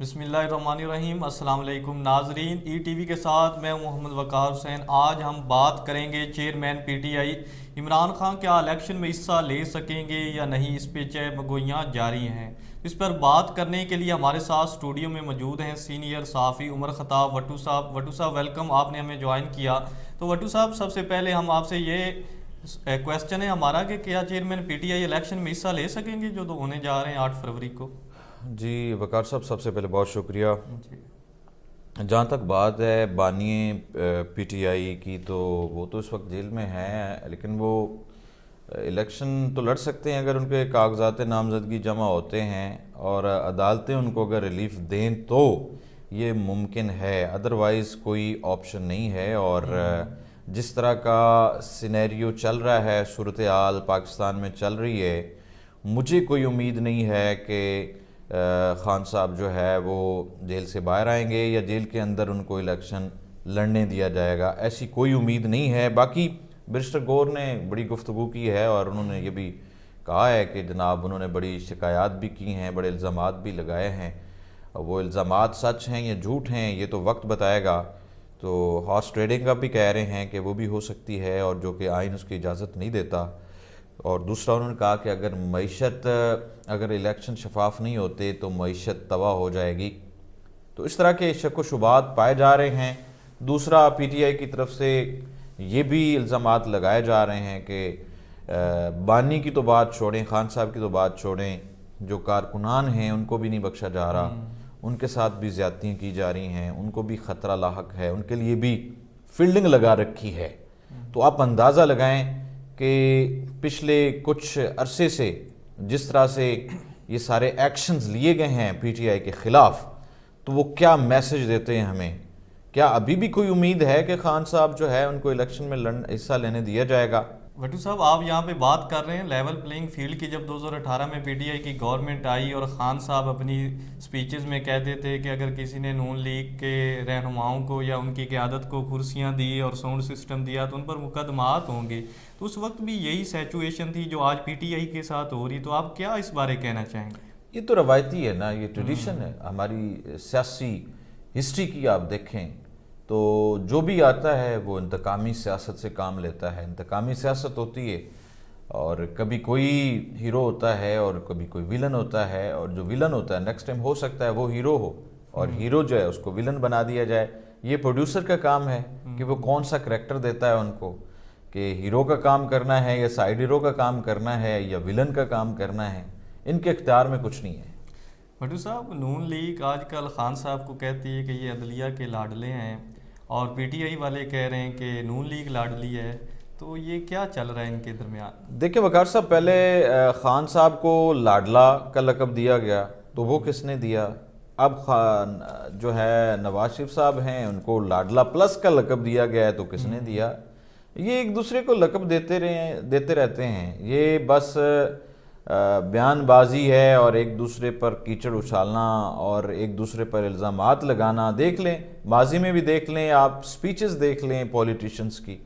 بسم اللہ الرحمن الرحیم۔ السلام علیکم ناظرین، ای ٹی وی کے ساتھ میں محمد وقار حسین۔ آج ہم بات کریں گے chairman P T I Imran Khan کیا الیکشن میں حصہ لے سکیں گے یا نہیں، اس پہ چہ مگوئیاں جاری ہیں۔ اس پر بات کرنے کے لیے ہمارے ساتھ اسٹوڈیو میں موجود ہیں سینئر صحافی عمر خطاب وٹو صاحب۔ وٹو صاحب ویلکم، آپ نے ہمیں جوائن کیا۔ تو وٹو صاحب، سب سے پہلے ہم آپ سے یہ کویسچن ہے ہمارا کہ کیا chairman P T I election میں حصہ لے سکیں گے جو تو ہونے جا رہے ہیں 8 فروری کو؟ جی وقار صاحب، سب سے پہلے بہت شکریہ۔ جی جہاں تک بات ہے بانی پی ٹی آئی کی، تو وہ تو اس وقت جیل میں ہیں، لیکن وہ الیکشن تو لڑ سکتے ہیں اگر ان کے کاغذات نامزدگی جمع ہوتے ہیں اور عدالتیں ان کو اگر ریلیف دیں تو یہ ممکن ہے، ادروائز کوئی آپشن نہیں ہے۔ اور جس طرح کا سینیریو چل رہا ہے، صورتحال پاکستان میں چل رہی ہے، مجھے کوئی امید نہیں ہے کہ خان صاحب جو ہے وہ جیل سے باہر آئیں گے یا جیل کے اندر ان کو الیکشن لڑنے دیا جائے گا، ایسی کوئی امید نہیں ہے۔ باقی بیرسٹر گور نے بڑی گفتگو کی ہے اور انہوں نے یہ بھی کہا ہے کہ جناب انہوں نے بڑی شکایات بھی کی ہیں، بڑے الزامات بھی لگائے ہیں۔ وہ الزامات سچ ہیں یا جھوٹ ہیں یہ تو وقت بتائے گا۔ تو ہارس ٹریڈنگ کا بھی کہہ رہے ہیں کہ وہ بھی ہو سکتی ہے، اور جو کہ آئین اس کی اجازت نہیں دیتا۔ اور دوسرا انہوں نے کہا کہ اگر الیکشن شفاف نہیں ہوتے تو معیشت تباہ ہو جائے گی۔ تو اس طرح کے شک و شبہات پائے جا رہے ہیں۔ دوسرا پی ٹی آئی کی طرف سے یہ بھی الزامات لگائے جا رہے ہیں کہ بانی کی تو بات چھوڑیں، خان صاحب کی تو بات چھوڑیں، جو کارکنان ہیں ان کو بھی نہیں بخشا جا رہا، ان کے ساتھ بھی زیادتیاں کی جا رہی ہیں، ان کو بھی خطرہ لاحق ہے، ان کے لیے بھی فیلڈنگ لگا رکھی ہے۔ تو آپ اندازہ لگائیں کہ پچھلے کچھ عرصے سے جس طرح سے یہ سارے ایکشنز لیے گئے ہیں پی ٹی آئی کے خلاف، تو وہ کیا میسج دیتے ہیں ہمیں؟ کیا ابھی بھی کوئی امید ہے کہ خان صاحب جو ہے ان کو الیکشن میں حصہ لینے دیا جائے گا؟ وٹو صاحب، آپ یہاں پہ بات کر رہے ہیں لیول پلینگ فیلڈ کی۔ جب 2018 میں پی ٹی آئی کی گورنمنٹ آئی اور خان صاحب اپنی سپیچز میں کہتے تھے کہ اگر کسی نے نون لیگ کے رہنماؤں کو یا ان کی قیادت کو کرسیاں دی اور ساؤنڈ سسٹم دیا تو ان پر مقدمات ہوں گے، تو اس وقت بھی یہی سچویشن تھی جو آج پی ٹی آئی کے ساتھ ہو رہی۔ تو آپ کیا اس بارے کہنا چاہیں گے؟ یہ تو روایتی ہے نا، یہ ٹریڈیشن ہے ہماری سیاسی ہسٹری کی۔ آپ دیکھیں تو جو بھی آتا ہے وہ انتقامی سیاست سے کام لیتا ہے، انتقامی سیاست ہوتی ہے، اور کبھی کوئی ہیرو ہوتا ہے اور کبھی کوئی ویلن ہوتا ہے، اور جو ویلن ہوتا ہے نیکسٹ ٹائم ہو سکتا ہے وہ ہیرو ہو، اور ہیرو جو ہے اس کو ویلن بنا دیا جائے۔ یہ پروڈیوسر کا کام ہے کہ وہ کون سا کریکٹر دیتا ہے ان کو، کہ ہیرو کا کام کرنا ہے یا سائیڈ ہیرو کا کام کرنا ہے یا ویلن کا کام کرنا ہے، ان کے اختیار میں کچھ نہیں ہے۔ وٹو صاحب، نون لیگ آج کل خان صاحب کو کہتی ہے کہ یہ عدلیہ کے لاڈلے ہیں، اور پی ٹی آئی والے کہہ رہے ہیں کہ نون لیگ لاڈلی ہے، تو یہ کیا چل رہا ہے ان کے درمیان؟ دیکھیں وقار صاحب، پہلے خان صاحب کو لاڈلا کا لقب دیا گیا تو وہ کس نے دیا؟ اب جو ہے نواز شریف صاحب ہیں، ان کو لاڈلا پلس کا لقب دیا گیا ہے تو کس نے دیا؟ یہ ایک دوسرے کو لقب دیتے رہتے ہیں، یہ بس بیان بازی ہے، اور ایک دوسرے پر کیچڑ اچھالنا اور ایک دوسرے پر الزامات لگانا۔ دیکھ لیں، ماضی میں بھی دیکھ لیں، آپ سپیچز دیکھ لیں پولیٹیشنز کی،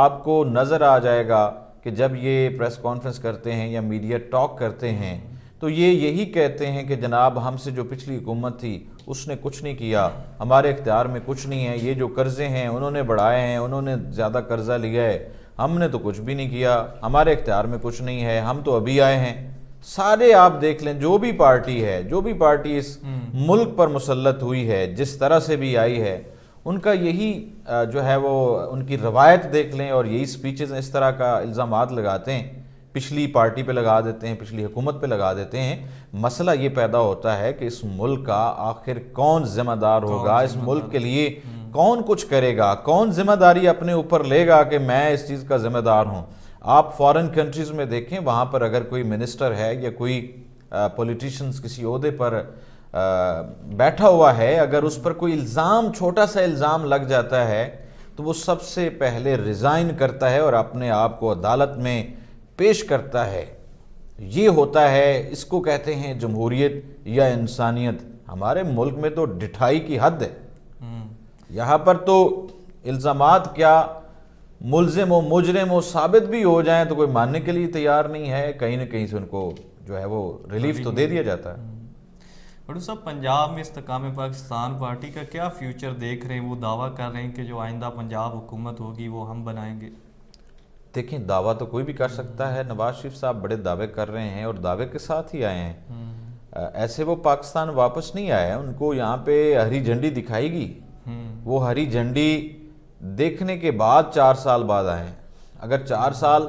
آپ کو نظر آ جائے گا کہ جب یہ پریس کانفرنس کرتے ہیں یا میڈیا ٹاک کرتے ہیں تو یہ یہی کہتے ہیں کہ جناب ہم سے جو پچھلی حکومت تھی اس نے کچھ نہیں کیا، ہمارے اختیار میں کچھ نہیں ہے، یہ جو قرضے ہیں انہوں نے بڑھائے ہیں، انہوں نے زیادہ قرضہ لیا ہے، ہم نے تو کچھ بھی نہیں کیا، ہمارے اختیار میں کچھ نہیں ہے، ہم تو ابھی آئے ہیں۔ سارے آپ دیکھ لیں، جو بھی پارٹی اس ملک پر مسلط ہوئی ہے، جس طرح سے بھی آئی ہے، ان کا یہی جو ہے وہ ان کی روایت دیکھ لیں، اور یہی سپیچز اس طرح کا الزامات لگاتے ہیں، پچھلی پارٹی پہ لگا دیتے ہیں، پچھلی حکومت پہ لگا دیتے ہیں۔ مسئلہ یہ پیدا ہوتا ہے کہ اس ملک کا آخر کون ذمہ دار ہوگا، اس ملک کے لیے کون کچھ کرے گا، کون ذمہ داری اپنے اوپر لے گا کہ میں اس چیز کا ذمہ دار ہوں۔ آپ فارن کنٹریز میں دیکھیں، وہاں پر اگر کوئی منسٹر ہے یا کوئی پولیٹیشنز کسی عہدے پر بیٹھا ہوا ہے، اگر اس پر کوئی الزام، چھوٹا سا الزام لگ جاتا ہے تو وہ سب سے پہلے ریزائن کرتا ہے اور اپنے آپ کو عدالت میں پیش کرتا ہے۔ یہ ہوتا ہے، اس کو کہتے ہیں جمہوریت یا انسانیت۔ ہمارے ملک میں تو ڈٹھائی کی حد ہے، یہاں پر تو الزامات کیا، ملزم و مجرم و ثابت بھی ہو جائیں تو کوئی ماننے کے لیے تیار نہیں ہے، کہیں نہ کہیں سے ان کو جو ہے وہ ریلیف تو دے دیا جاتا ہے۔ بھٹو صاحب پنجاب میں استحکام پاکستان پارٹی کا کیا فیوچر دیکھ رہے ہیں؟ وہ دعویٰ کر رہے ہیں کہ جو آئندہ پنجاب حکومت ہوگی وہ ہم بنائیں گے. دیکھیں دعویٰ تو کوئی بھی کر سکتا ہے. نواز شریف صاحب بڑے دعوے کر رہے ہیں اور دعوے کے ساتھ ہی آئے ہیں. ایسے وہ پاکستان واپس نہیں آئے. ان کو یہاں پہ ہری جھنڈی دکھائی گی. وہ ہری جھنڈی دیکھنے کے بعد 4 سال بعد آئے ہیں. اگر 4 سال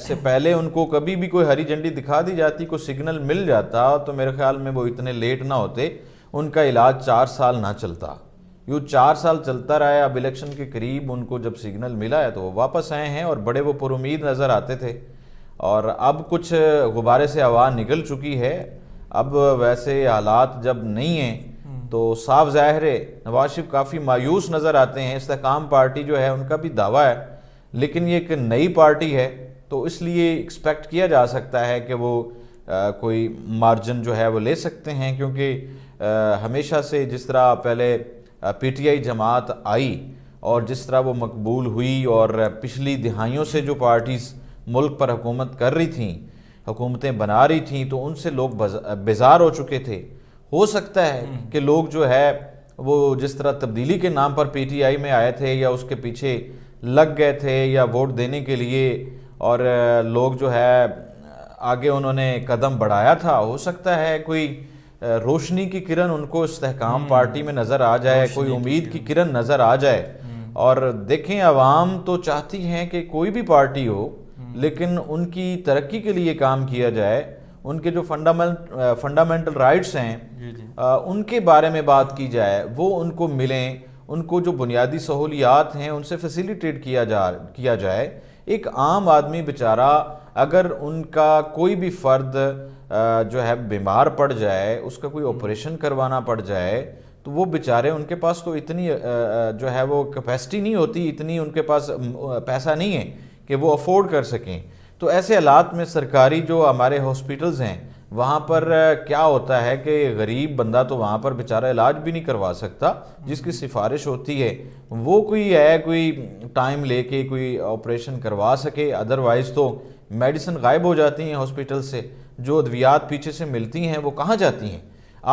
سے پہلے ان کو کبھی بھی کوئی ہری جھنڈی دکھا دی جاتی, کوئی سگنل مل جاتا, تو میرے خیال میں وہ اتنے لیٹ نہ ہوتے, ان کا علاج 4 سال نہ چلتا. یوں 4 سال چلتا رہا. اب الیکشن کے قریب ان کو جب سگنل ملا ہے تو وہ واپس آئے ہیں اور بڑے وہ پر امید نظر آتے تھے. اور اب کچھ غبارے سے ہوا نکل چکی ہے. اب ویسے حالات جب نہیں ہیں تو صاف ظاہر ہے نواز شریف کافی مایوس نظر آتے ہیں. استحکام پارٹی جو ہے ان کا بھی دعویٰ ہے, لیکن یہ ایک نئی پارٹی ہے تو اس لیے ایکسپیکٹ کیا جا سکتا ہے کہ وہ کوئی مارجن جو ہے وہ لے سکتے ہیں, کیونکہ ہمیشہ سے جس طرح پہلے پی ٹی آئی جماعت آئی اور جس طرح وہ مقبول ہوئی, اور پچھلی دہائیوں سے جو پارٹیز ملک پر حکومت کر رہی تھیں, حکومتیں بنا رہی تھیں, تو ان سے لوگ بیزار ہو چکے تھے. ہو سکتا ہے کہ لوگ جو ہے وہ جس طرح تبدیلی کے نام پر پی ٹی آئی میں آئے تھے یا اس کے پیچھے لگ گئے تھے یا ووٹ دینے کے لیے, اور لوگ جو ہے آگے انہوں نے قدم بڑھایا تھا, ہو سکتا ہے کوئی روشنی کی کرن ان کو استحکام پارٹی میں نظر آ جائے, کوئی امید کی کرن نظر آ جائے. اور دیکھیں عوام تو چاہتی ہیں کہ کوئی بھی پارٹی ہو, لیکن ان کی ترقی کے لیے کام کیا جائے, ان کے جو فنڈامنٹل رائٹس ہیں ان کے بارے میں بات کی جائے, وہ ان کو ملیں, ان کو جو بنیادی سہولیات ہیں ان سے فیسیلیٹیٹ کیا جائے. ایک عام آدمی بیچارہ اگر ان کا کوئی بھی فرد جو ہے بیمار پڑ جائے, اس کا کوئی آپریشن کروانا پڑ جائے, تو وہ بیچارے ان کے پاس تو اتنی جو ہے وہ کیپیسٹی نہیں ہوتی, اتنی ان کے پاس پیسہ نہیں ہے کہ وہ افورڈ کر سکیں. تو ایسے حالات میں سرکاری جو ہمارے ہاسپٹلز ہیں وہاں پر کیا ہوتا ہے کہ غریب بندہ تو وہاں پر بیچارہ علاج بھی نہیں کروا سکتا. جس کی سفارش ہوتی ہے وہ کوئی ٹائم لے کے کوئی آپریشن کروا سکے, ادروائز تو میڈیسن غائب ہو جاتی ہیں ہاسپٹل سے. جو ادویات پیچھے سے ملتی ہیں وہ کہاں جاتی ہیں؟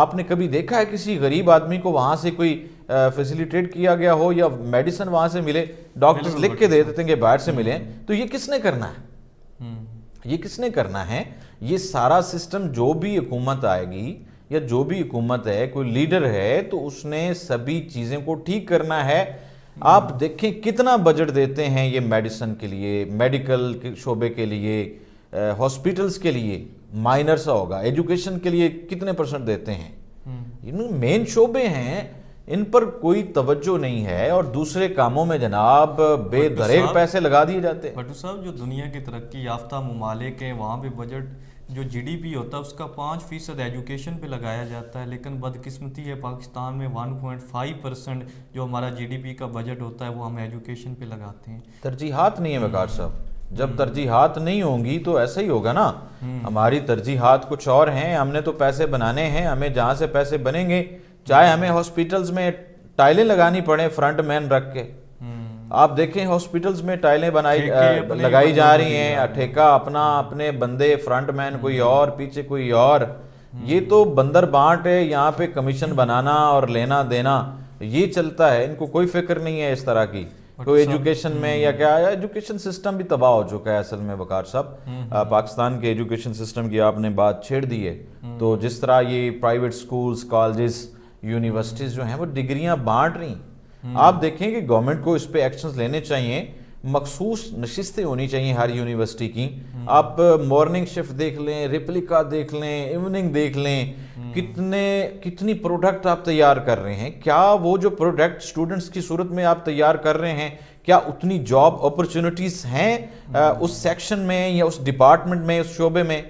آپ نے کبھی دیکھا ہے کسی غریب آدمی کو وہاں سے کوئی فیسیلیٹیٹ کیا گیا ہو یا میڈیسن وہاں سے ملے؟ ڈاکٹرز لکھ کے دے دیتے ہیں کہ باہر سے ملیں. تو یہ کس نے کرنا ہے؟ یہ کس نے کرنا ہے؟ یہ سارا سسٹم جو بھی حکومت آئے گی یا جو بھی حکومت ہے, کوئی لیڈر ہے, تو اس نے سبھی چیزیں کو ٹھیک کرنا ہے. آپ دیکھیں کتنا بجٹ دیتے ہیں یہ میڈیسن کے لیے, میڈیکل شعبے کے لیے, ہاسپٹلز کے لیے, مائنر سا ہوگا, ایجوکیشن کے لیے کتنے % دیتے ہیں. مین شعبے ہیں, ان پر کوئی توجہ نہیں ہے, اور دوسرے کاموں میں جناب بے دریغ پیسے لگا دیے جاتے ہیں. بھٹو صاحب جو دنیا کی ترقی یافتہ ممالک ہیں وہاں پہ بجٹ جو جی ڈی پی ہوتا ہے اس کا 5% ایجوکیشن پہ لگایا جاتا ہے, لیکن بدقسمتی ہے پاکستان میں 1.5% جو ہمارا جی ڈی پی کا بجٹ ہوتا ہے وہ ہم ایجوکیشن پہ لگاتے ہیں. ترجیحات نہیں ہے وقار صاحب. جب ترجیحات نہیں ہوں گی تو ایسا ہی ہوگا نا. ہماری ترجیحات کچھ اور ہیں, ہم نے تو پیسے بنانے ہیں, ہمیں جہاں سے پیسے بنیں گے, چاہے ہمیں ہاسپٹلز میں ٹائلیں لگانی پڑیں فرنٹ مین رکھ کے. آپ دیکھیں ہاسپٹلز میں ٹائلیں لگائی جا رہی ہیں, ٹھیکہ اپنے بندے, فرنٹ مین کوئی اور, پیچھے کوئی اور. یہ تو بندر بانٹ ہے, یہاں پہ کمیشن بنانا اور لینا دینا یہ چلتا ہے. ان کو کوئی فکر نہیں ہے اس طرح کی. کوئی ایجوکیشن میں یا کیا, ایجوکیشن سسٹم بھی تباہ ہو چکا ہے اصل میں وقار صاحب. پاکستان کے ایجوکیشن سسٹم کی آپ نے بات چھیڑ دی ہے, تو جس طرح یہ پرائیویٹ سکولز, کالجز, یونیورسٹیز جو ہیں وہ ڈگریاں بانٹ رہی. آپ دیکھیں کہ گورنمنٹ کو اس پہ ایکشنز لینے چاہیے. مخصوص نشستیں ہونی چاہیے ہر یونیورسٹی کی. آپ مارننگ شفٹ دیکھ لیں, ریپلیکا دیکھ لیں, ایوننگ دیکھ لیں, کتنی پروڈکٹ آپ تیار کر رہے ہیں. کیا وہ جو پروڈکٹ سٹوڈنٹس کی صورت میں آپ تیار کر رہے ہیں, کیا اتنی جاب اپرچونٹیز ہیں اس سیکشن میں یا اس ڈپارٹمنٹ میں, اس شعبے میں؟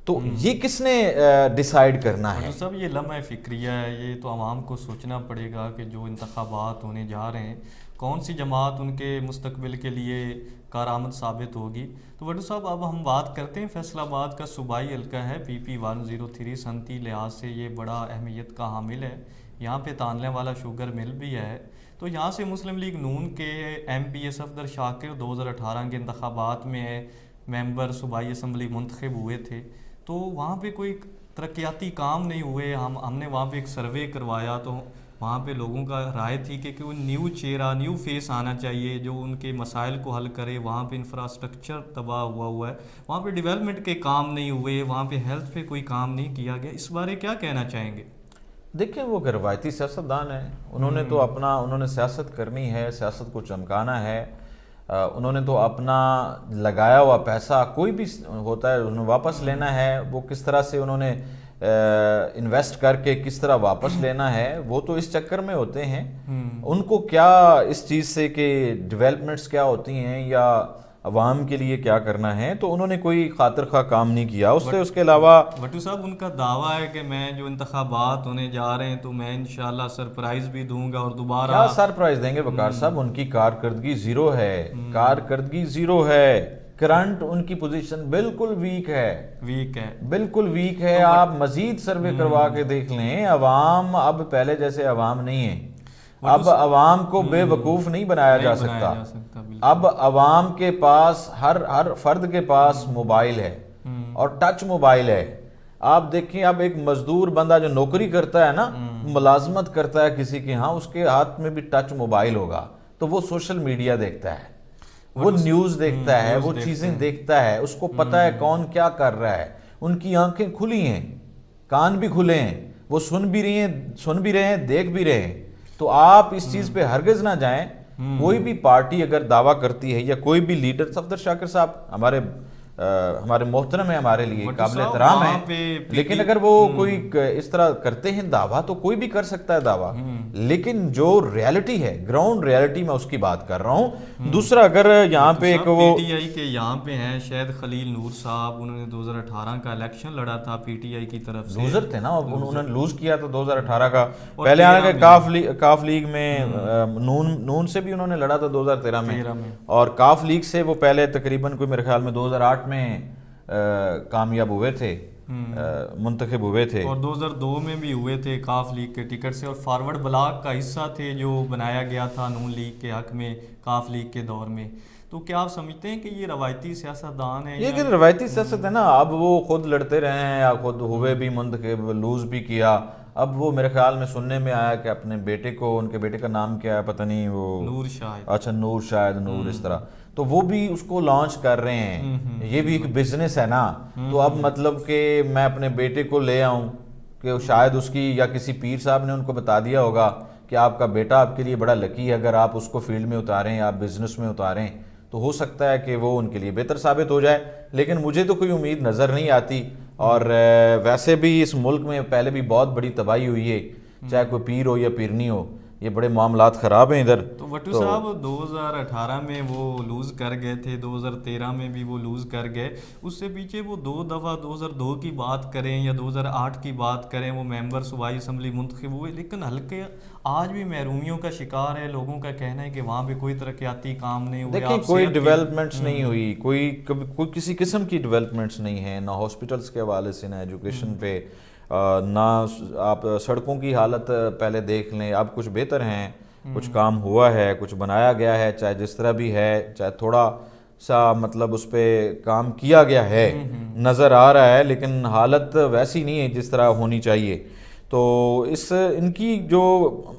تو یہ کس نے ڈیسائیڈ کرنا ہے؟ سب یہ لمحہ فکریہ ہے. یہ تو عوام کو سوچنا پڑے گا کہ جو انتخابات ہونے جا رہے ہیں کون سی جماعت ان کے مستقبل کے لیے کارآمد ثابت ہوگی. تو بھٹو صاحب اب ہم بات کرتے ہیں فیصل آباد کا صوبائی حلقہ ہے PP 103. صنعتی لحاظ سے یہ بڑا اہمیت کا حامل ہے. یہاں پہ تانلے والا شوگر مل بھی ہے. تو یہاں سے مسلم لیگ نون کے MP صفدر شاکر 2018 کے انتخابات میں ممبر صوبائی اسمبلی منتخب ہوئے تھے. تو وہاں پہ کوئی ترقیاتی کام نہیں ہوئے. ہم نے وہاں پہ ایک سروے کروایا تو وہاں پہ لوگوں کا رائے تھی کہ کوئی نیو چہرہ نیو فیس آنا چاہیے جو ان کے مسائل کو حل کرے. وہاں پہ انفراسٹرکچر تباہ ہوا ہے, وہاں پہ ڈیولپمنٹ کے کام نہیں ہوئے, وہاں پہ ہیلتھ پہ کوئی کام نہیں کیا گیا. اس بارے کیا کہنا چاہیں گے؟ دیکھیں وہ روایتی سیاستدان ہیں, انہوں نے سیاست کرنی ہے, سیاست کو چمکانا ہے, انہوں نے تو اپنا لگایا ہوا پیسہ کوئی بھی ہوتا ہے انہوں نے واپس لینا ہے. وہ کس طرح سے انہوں نے انویسٹ کر کے کس طرح واپس لینا ہے, وہ تو اس چکر میں ہوتے ہیں. ان کو کیا اس چیز سے کہ ڈیولپمنٹس کیا ہوتی ہیں یا عوام کے لیے کیا کرنا ہے, تو انہوں نے کوئی خاطر خواہ کام نہیں کیا. اس کے علاوہ بٹو صاحب ان کا دعویٰ ہے کہ میں جو انتخابات ہونے جا رہے ہیں تو میں انشاءاللہ سرپرائز بھی دوں گا اور دوبارہ. کیا سرپرائز دیں گے وقار صاحب؟ ان کی کارکردگی زیرو ہے, کرنٹ ان کی پوزیشن بالکل ویک ہے. آپ مزید سروے کروا کے دیکھ لیں, عوام اب پہلے جیسے عوام نہیں ہے. اب عوام کو بے وقوف نہیں بنایا جا سکتا. اب عوام کے پاس ہر فرد کے پاس موبائل ہے اور ٹچ موبائل ہے. آپ دیکھیں اب ایک مزدور بندہ جو نوکری کرتا ہے نا, ملازمت کرتا ہے کسی کے ہاں, اس کے ہاتھ میں بھی ٹچ موبائل ہوگا تو وہ سوشل میڈیا دیکھتا ہے, وہ نیوز دیکھتا ہے, وہ چیزیں دیکھتا ہے, اس کو پتہ ہے کون کیا کر رہا ہے. ان کی آنکھیں کھلی ہیں, کان بھی کھلے ہیں, وہ سن بھی رہے ہیں, دیکھ بھی رہے ہیں. تو آپ اس چیز پہ ہرگز نہ جائیں. کوئی بھی پارٹی اگر دعویٰ کرتی ہے یا کوئی بھی لیڈر, صفدر شاکر صاحب ہمارے محترم ہیں, ہمارے لیے قابل احترام ہیں, لیکن اگر وہ کوئی اس طرح کرتے ہیں دعویٰ تو کوئی بھی کر سکتا ہے دعویٰ, لیکن جو ریالٹی ہے, گراؤنڈ ریالٹی میں اس کی بات کر رہا ہوں. دوسرا اگر یہاں پہ ایک وہ پی ٹی آئی کے یہاں پہ ہیں شاہد خلیل نور صاحب, انہوں نے 2018 کا الیکشن لڑا تھا پی ٹی آئی کی طرف سے. لوزر تھے نا, انہوں نے لوز کیا تھا 2018 کا. پہلے آنے کے کاف لیگ میں نون سے بھی انہوں نے لڑا تھا 2013 میں, اور کاف لیگ سے وہ پہلے تقریباً کوئی میرے خیال میں 2008 میں کامیاب ہوئے تھے, منتخب ہوئے تھے, اور 2002 میں بھی ہوئے تھے کاف لیگ کے ٹکٹ سے, اور فارورڈ بلاک کا حصہ تھے جو بنایا گیا تھا نون لیگ کے حق میں کاف لیگ کے دور میں. تو کیا آپ سمجھتے ہیں کہ یہ روایتی سیاستدان ہیں؟ یہ روایتی سیاست ہے نا. اب وہ خود لڑتے رہے ہیں, خود ہوئے بھی منتخب, لوز بھی کیا. اب وہ میرے خیال میں سننے میں آیا کہ اپنے بیٹے کو, ان کے بیٹے کا نام کیا ہے پتہ نہیں, وہ نور شاہد, اچھا نور اس طرح, تو وہ بھی اس کو لانچ کر رہے ہیں. یہ بھی ایک بزنس ہے نا. تو اب مطلب کہ میں اپنے بیٹے کو لے آؤں کہ شاید اس کی یا کسی پیر صاحب نے ان کو بتا دیا ہوگا کہ آپ کا بیٹا آپ کے لیے بڑا لکی ہے, اگر آپ اس کو فیلڈ میں اتاریں, آپ بزنس میں اتاریں تو ہو سکتا ہے کہ وہ ان کے لیے بہتر ثابت ہو جائے. لیکن مجھے تو کوئی امید نظر نہیں آتی. اور ویسے بھی اس ملک میں پہلے بھی بہت بڑی تباہی ہوئی ہے, چاہے کوئی پیر ہو یا پیرنی ہو, یہ بڑے معاملات خراب ہیں ادھر. تو بٹو صاحب 2018 میں وہ لوز کر گئے تھے, 2013 میں بھی وہ لوز کر گئے. اس سے پیچھے وہ 2 دفعہ 2002 کی بات کریں یا 2008 کی بات کریں, وہ ممبر صوبائی اسمبلی منتخب ہوئے, لیکن حلقے آج بھی محرومیوں کا شکار ہے. لوگوں کا کہنا ہے کہ وہاں پہ کوئی ترقیاتی کام نہیں ہوئے. دیکھیں کوئی ڈیولپمنٹس نہیں ہوئی, کوئی کسی قسم کی ڈیولپمنٹس نہیں ہیں, نہ ہاسپٹلس کے حوالے سے, نہ ایجوکیشن پہ, نہ آپ سڑکوں کی حالت پہلے دیکھ لیں. اب کچھ بہتر ہیں, کچھ کام ہوا ہے, کچھ بنایا گیا ہے, چاہے جس طرح بھی ہے, چاہے تھوڑا سا مطلب اس پہ کام کیا گیا ہے, نظر آ رہا ہے, لیکن حالت ویسی نہیں ہے جس طرح ہونی چاہیے. تو ان کی جو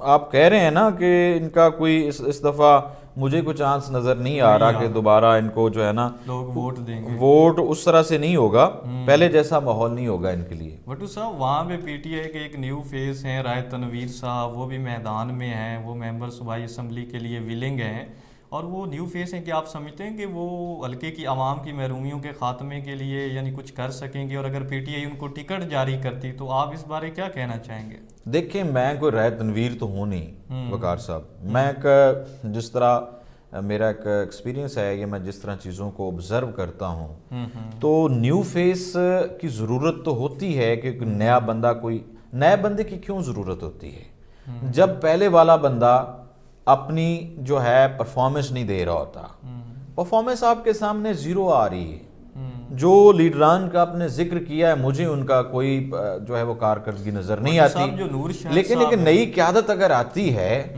آپ کہہ رہے ہیں نا کہ ان کا کوئی اس دفعہ مجھے کوئی چانس نظر نہیں آ رہا کہ دوبارہ ان کو جو ہے نا لوگ ووٹ دیں گے. ووٹ اس طرح سے نہیں ہوگا, پہلے جیسا ماحول نہیں ہوگا ان کے لیے. بٹو صاحب وہاں پہ پی ٹی آئی کے ایک نیو فیس ہیں رائے تنویر صاحب, وہ بھی میدان میں ہیں, وہ ممبر صوبائی اسمبلی کے لیے ولنگ ہیں, اور وہ نیو فیس ہیں. کہ آپ سمجھتے ہیں کہ وہ حلقے کی عوام کی محرومیوں کے خاتمے کے لیے یعنی کچھ کر سکیں گے, اور اگر پی ٹی آئی ان کو ٹکٹ جاری کرتی تو آپ اس بارے کیا کہنا چاہیں گے؟ دیکھیں میں کوئی رائے تنویر تو ہوں نہیں وقار صاحب. میں جس طرح میرا ایک ایکسپیرینس ہے, یہ میں جس طرح چیزوں کو آبزرو کرتا ہوں, تو نیو فیس کی ضرورت تو ہوتی ہے کہ نیا بندہ, کوئی نئے بندے کی کیوں ضرورت ہوتی ہے جب پہلے والا بندہ اپنی جو ہے پرفارمنس نہیں دے رہا ہوتا. پرفارمنس آپ کے سامنے زیرو آ رہی ہے. جو لیڈران کا آپ نے ذکر کیا ہے, مجھے ان کا کوئی جو ہے وہ کارکردگی نظر نہیں آتی. لیکن ایک نئی قیادت اگر آتی ہے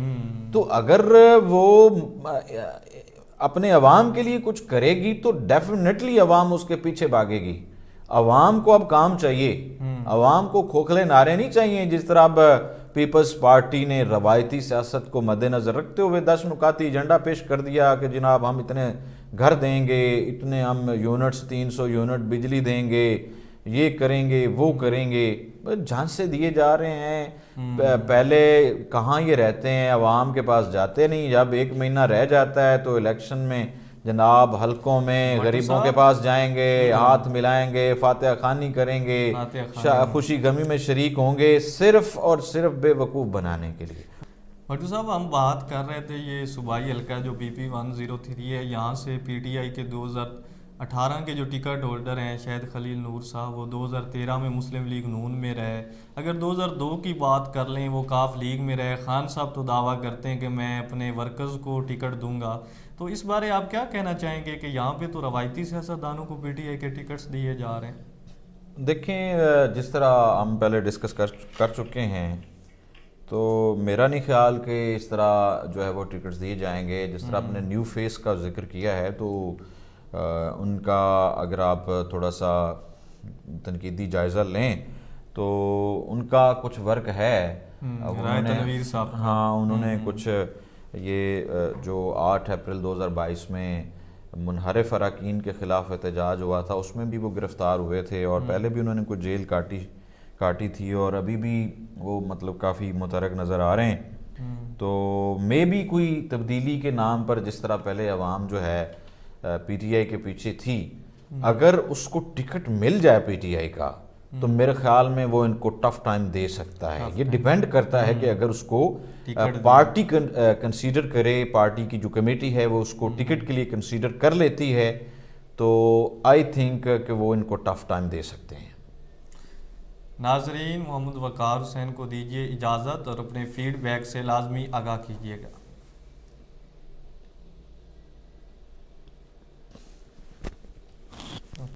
تو اگر وہ اپنے عوام کے لیے کچھ کرے گی تو ڈیفینیٹلی عوام اس کے پیچھے بھاگے گی. عوام کو اب کام چاہیے, عوام کو کھوکھلے نعرے نہیں چاہیے جس طرح اب پیپلز پارٹی نے روایتی سیاست کو مد نظر رکھتے ہوئے 10 نکاتی ایجنڈا پیش کر دیا کہ جناب ہم اتنے گھر دیں گے، اتنے ہم یونٹس 300 یونٹ بجلی دیں گے، یہ کریں گے وہ کریں گے، جان سے دیے جا رہے ہیں۔ پہلے کہاں یہ رہتے ہیں، عوام کے پاس جاتے نہیں، جب 1 مہینہ رہ جاتا ہے تو الیکشن میں جناب حلقوں میں غریبوں کے پاس جائیں گے، ہاتھ ملائیں گے، فاتحہ خوانی کریں گے، خوشی غمی میں شریک ہوں گے، صرف اور صرف بے وقوف بنانے کے لیے۔ بھٹو صاحب ہم بات کر رہے تھے یہ صوبائی حلقہ جو پی پی 103 ہے، یہاں سے پی ٹی آئی کے 2018 کے جو ٹکٹ ہولڈر ہیں شہید خلیل نور صاحب، وہ 2013 میں مسلم لیگ نون میں رہے۔ اگر 2002 کی بات کر لیں وہ کاف لیگ میں رہے۔ خان صاحب تو دعویٰ کرتے ہیں کہ میں اپنے ورکرز کو ٹکٹ دوں گا، تو اس بارے آپ کیا کہنا چاہیں گے کہ یہاں پہ تو روایتی سیاستدانوں کو پی ٹی آئی کے ٹکٹس دیے جا رہے ہیں؟ دیکھیں جس طرح ہم پہلے ڈسکس کر چکے ہیں، تو میرا نہیں خیال کہ اس طرح جو ہے وہ ٹکٹس دیے جائیں گے۔ جس طرح آپ نے نیو فیس کا ذکر کیا ہے، تو ان کا اگر آپ تھوڑا سا تنقیدی جائزہ لیں تو ان کا کچھ ورک ہے۔ ہاں، انہوں نے کچھ یہ جو 8 اپریل 2022 میں منحرف اراکین کے خلاف احتجاج ہوا تھا، اس میں بھی وہ گرفتار ہوئے تھے، اور پہلے بھی انہوں نے کچھ جیل کاٹی تھی، اور ابھی بھی وہ مطلب کافی متحرک نظر آ رہے ہیں۔ تو میں بھی کوئی تبدیلی کے نام پر جس طرح پہلے عوام جو ہے پی ٹی آئی کے پیچھے تھی، اگر اس کو ٹکٹ مل جائے پی ٹی آئی کا تو میرے خیال میں وہ ان کو ٹف ٹائم دے سکتا ہے۔ یہ ڈیپینڈ کرتا ہے کہ اگر اس کو پارٹی کنسیڈر کرے، پارٹی کی جو کمیٹی ہے وہ اس کو ٹکٹ کے لیے کنسیڈر کر لیتی ہے، تو آئی تھنک کہ وہ ان کو ٹف ٹائم دے سکتے ہیں۔ ناظرین، محمد وقار حسین کو دیجیے اجازت اور اپنے فیڈ بیک سے لازمی آگاہ کیجیے گا۔